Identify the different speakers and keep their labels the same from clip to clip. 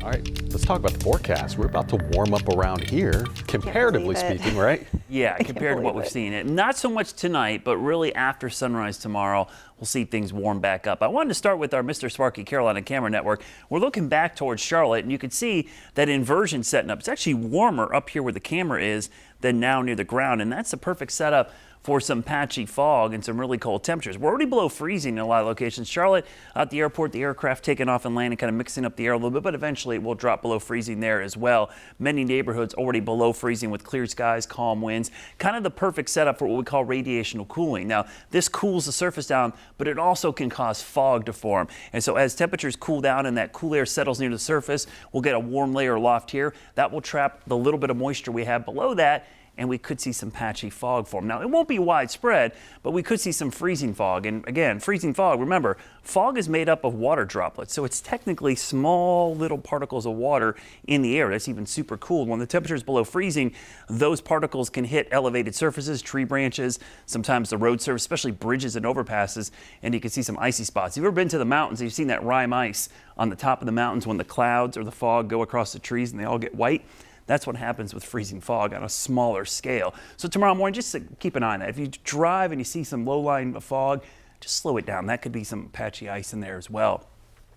Speaker 1: All right, let's talk about the forecast. We're about to warm up around here, comparatively speaking, right?
Speaker 2: Yeah, compared to what we've seen. Not so much tonight, but really after sunrise tomorrow, we'll see things warm back up. I wanted to start with our Mr. Sparky Carolina Camera Network. We're looking back towards Charlotte, and you can see that inversion setting up. It's actually warmer up here where the camera is than now near the ground, and that's the perfect setup for some patchy fog and some really cold temperatures. We're already below freezing in a lot of locations. Charlotte, at the airport, the aircraft taking off and landing, kind of mixing up the air a little bit, but eventually it will drop below freezing there as well. Many neighborhoods already below freezing with clear skies, calm winds, kind of the perfect setup for what we call radiational cooling. Now, this cools the surface down, but it also can cause fog to form. And so as temperatures cool down and that cool air settles near the surface, we'll get a warm layer loft here. That will trap the little bit of moisture we have below that, and we could see some patchy fog form. Now, it won't be widespread, but we could see some freezing fog. And again, freezing fog, remember, fog is made up of water droplets, so it's technically small little particles of water in the air. That's even super cool. When the temperature is below freezing, those particles can hit elevated surfaces, tree branches, sometimes the road surface, especially bridges and overpasses, and you can see some icy spots. If you've ever been to the mountains, you've seen that rime ice on the top of the mountains when the clouds or the fog go across the trees and they all get white. That's what happens with freezing fog on a smaller scale. So tomorrow morning, just keep an eye on that. If you drive and you see some low-lying fog, just slow it down. That could be some patchy ice in there as well.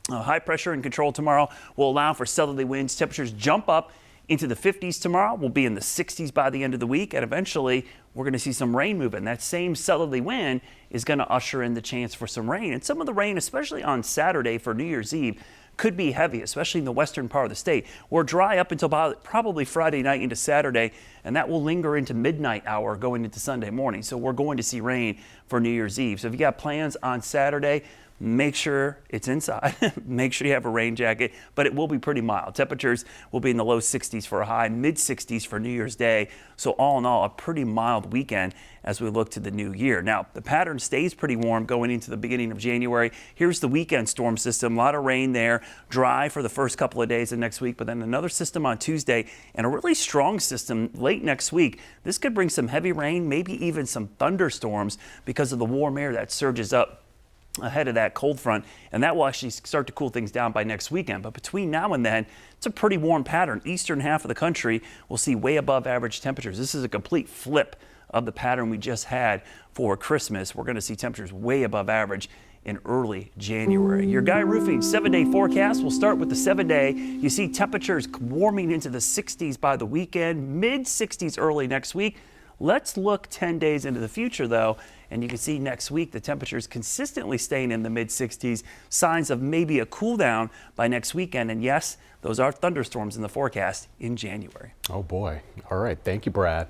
Speaker 2: High pressure and control tomorrow will allow for southerly winds. Temperatures jump up into the 50s tomorrow. We'll be in the 60s by the end of the week, and eventually we're going to see some rain moving. That same southerly wind is going to usher in the chance for some rain. And some of the rain, especially on Saturday for New Year's Eve, could be heavy, especially in the western part of the state. We're dry up until probably Friday night into Saturday, and that will linger into midnight hour going into Sunday morning. So we're going to see rain for New Year's Eve. So if you got plans on Saturday, make sure it's inside. Make sure you have a rain jacket, but it will be pretty mild. Temperatures will be in the low 60s for a high, mid 60s for New Year's Day. So all in all, a pretty mild weekend as we look to the new year. Now, the pattern stays pretty warm going into the beginning of January. Here's the weekend storm system. A lot of rain there, dry for the first couple of days of next week, but then another system on Tuesday and a really strong system late next week. This could bring some heavy rain, maybe even some thunderstorms because of the warm air that surges up ahead of that cold front, and that will actually start to cool things down by next weekend. But between now and then, it's a pretty warm pattern. Eastern half of the country will see way above average temperatures. This is a complete flip of the pattern we just had for Christmas. We're going to see temperatures way above average in early January. Your Guy Roofing 7-day forecast will start with the 7-day. You see temperatures warming into the 60s by the weekend, mid 60s early next week. Let's look 10 days into the future, though, and you can see next week the temperatures consistently staying in the mid-60s, signs of maybe a cool down by next weekend. And yes, those are thunderstorms in the forecast in January.
Speaker 1: Oh boy. All right. Thank you, Brad.